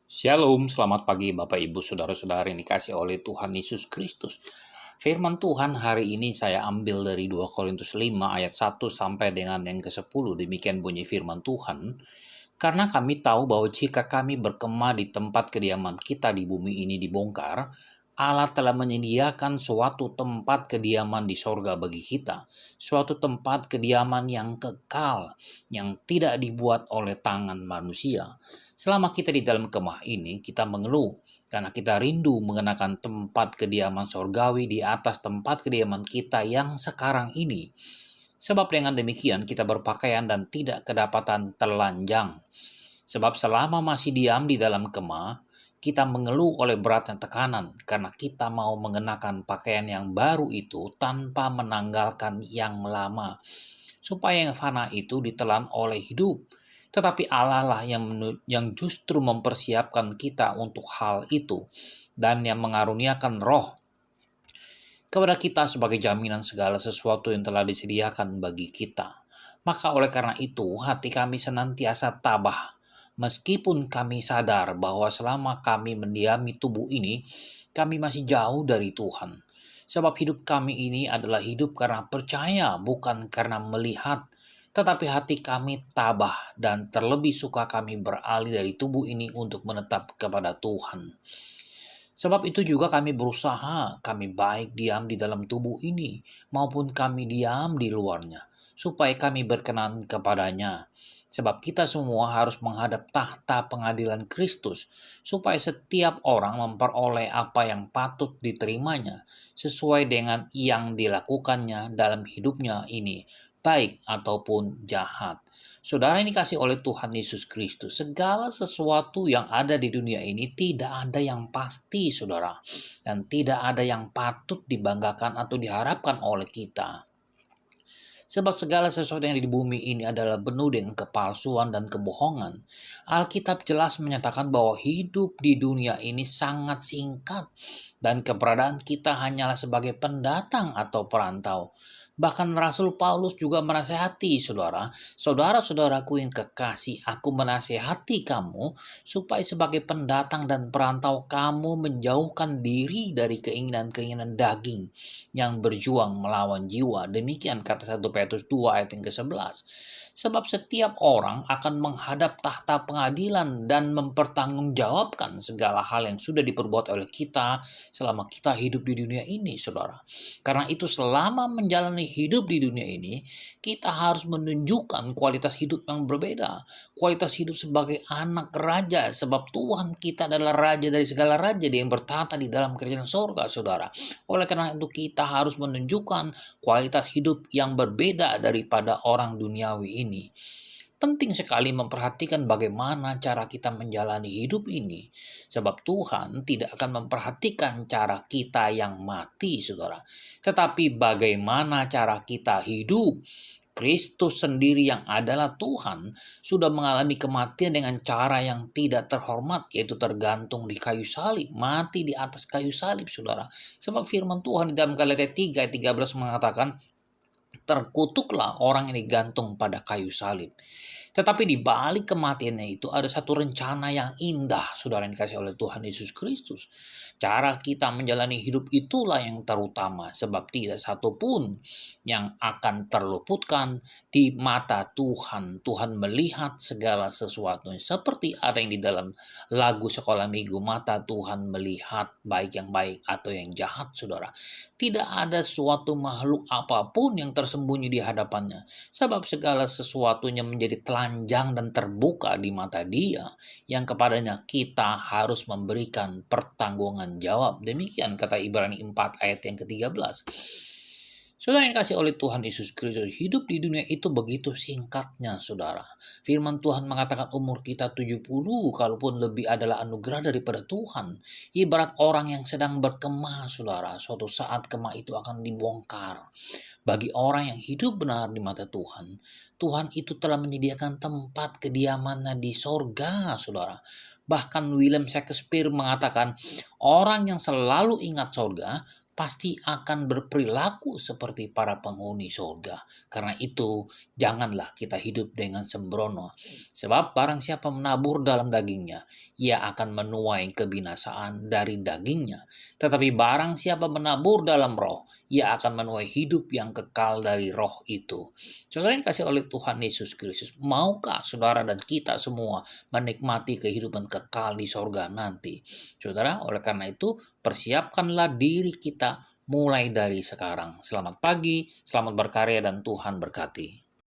Shalom, selamat pagi Bapak Ibu Saudara-saudara yang dikasih oleh Tuhan Yesus Kristus. Firman Tuhan hari ini saya ambil dari 2 Korintus 5 ayat 1 sampai dengan yang ke-10. Demikian bunyi firman Tuhan. Karena kami tahu bahwa jika kami berkemah di tempat kediaman kita di bumi ini dibongkar, Allah telah menyediakan suatu tempat kediaman di sorga bagi kita, suatu tempat kediaman yang kekal, yang tidak dibuat oleh tangan manusia. Selama kita di dalam kemah ini, kita mengeluh, karena kita rindu mengenakan tempat kediaman sorgawi di atas tempat kediaman kita yang sekarang ini. Sebab dengan demikian kita berpakaian dan tidak kedapatan telanjang. Sebab selama masih diam di dalam kemah, kita mengeluh oleh beratnya tekanan karena kita mau mengenakan pakaian yang baru itu tanpa menanggalkan yang lama, supaya yang fana itu ditelan oleh hidup. Tetapi Allah lah yang justru mempersiapkan kita untuk hal itu dan yang mengaruniakan roh kepada kita sebagai jaminan segala sesuatu yang telah disediakan bagi kita. Maka oleh karena itu hati kami senantiasa tabah, meskipun kami sadar bahwa selama kami mendiami tubuh ini, kami masih jauh dari Tuhan. Sebab hidup kami ini adalah hidup karena percaya, bukan karena melihat. Tetapi hati kami tabah dan terlebih suka kami beralih dari tubuh ini untuk menetap kepada Tuhan. Sebab itu juga kami berusaha, kami baik diam di dalam tubuh ini, maupun kami diam di luarnya, supaya kami berkenan kepadanya. Sebab kita semua harus menghadap tahta pengadilan Kristus, supaya setiap orang memperoleh apa yang patut diterimanya, sesuai dengan yang dilakukannya dalam hidupnya ini, baik ataupun jahat. Saudara yang dikasih oleh Tuhan Yesus Kristus, segala sesuatu yang ada di dunia ini tidak ada yang pasti, saudara. Dan tidak ada yang patut dibanggakan atau diharapkan oleh kita. Sebab segala sesuatu yang di bumi ini adalah penuh dengan kepalsuan dan kebohongan. Alkitab jelas menyatakan bahwa hidup di dunia ini sangat singkat dan keberadaan kita hanyalah sebagai pendatang atau perantau. Bahkan Rasul Paulus juga menasehati saudara-saudaraku yang kekasih, aku menasehati kamu supaya sebagai pendatang dan perantau kamu menjauhkan diri dari keinginan-keinginan daging yang berjuang melawan jiwa. Demikian kata 1 Petrus 2 ayat yang ke-11. Sebab setiap orang akan menghadap tahta pengadilan dan mempertanggungjawabkan segala hal yang sudah diperbuat oleh kita selama kita hidup di dunia ini, saudara. Karena itu selama menjalani hidup di dunia ini, kita harus menunjukkan kualitas hidup yang berbeda. Kualitas hidup sebagai anak raja, sebab Tuhan kita adalah raja dari segala raja, Dia yang bertata di dalam kerajaan sorga, saudara. Oleh karena itu kita harus menunjukkan kualitas hidup yang berbeda daripada orang duniawi ini. Penting sekali memperhatikan bagaimana cara kita menjalani hidup ini. Sebab Tuhan tidak akan memperhatikan cara kita yang mati, saudara. Tetapi bagaimana cara kita hidup. Kristus sendiri yang adalah Tuhan sudah mengalami kematian dengan cara yang tidak terhormat, yaitu tergantung di kayu salib, mati di atas kayu salib, saudara. Sebab firman Tuhan di dalam Galatia 3 ayat 13 mengatakan, terkutuklah orang yang digantung pada kayu salib. Tetapi di balik kematiannya itu ada satu rencana yang indah, saudara yang dikasih oleh Tuhan Yesus Kristus. Cara kita menjalani hidup itulah yang terutama, sebab tidak satu pun yang akan terluputkan di mata Tuhan. Tuhan melihat segala sesuatunya. Seperti ada yang di dalam lagu sekolah minggu, mata Tuhan melihat baik yang baik atau yang jahat, saudara. Tidak ada suatu makhluk apapun yang tersembunyi di hadapannya, sebab segala sesuatunya menjadi telanjang dan terbuka di mata Dia, yang kepadanya kita harus memberikan pertanggungan jawab. Demikian kata Ibrani 4 ayat yang ke-13. Saudara yang kasih oleh Tuhan Yesus Kristus, hidup di dunia itu begitu singkatnya, saudara. Firman Tuhan mengatakan umur kita 70, kalaupun lebih adalah anugerah daripada Tuhan. Ibarat orang yang sedang berkemah, saudara. Suatu saat kemah itu akan dibongkar. Bagi orang yang hidup benar di mata Tuhan, Tuhan itu telah menyediakan tempat kediamannya di sorga, saudara. Bahkan William Shakespeare mengatakan, orang yang selalu ingat sorga pasti akan berperilaku seperti para penghuni surga. Karena itu, janganlah kita hidup dengan sembrono. Sebab barang siapa menabur dalam dagingnya, ia akan menuai kebinasaan dari dagingnya. Tetapi barang siapa menabur dalam roh, ia akan menuai hidup yang kekal dari roh itu. Saudara yang kasih oleh Tuhan Yesus Kristus, maukah saudara dan kita semua menikmati kehidupan kekal di sorga nanti? Saudara, oleh karena itu, persiapkanlah diri kita mulai dari sekarang. Selamat pagi, selamat berkarya, dan Tuhan berkati.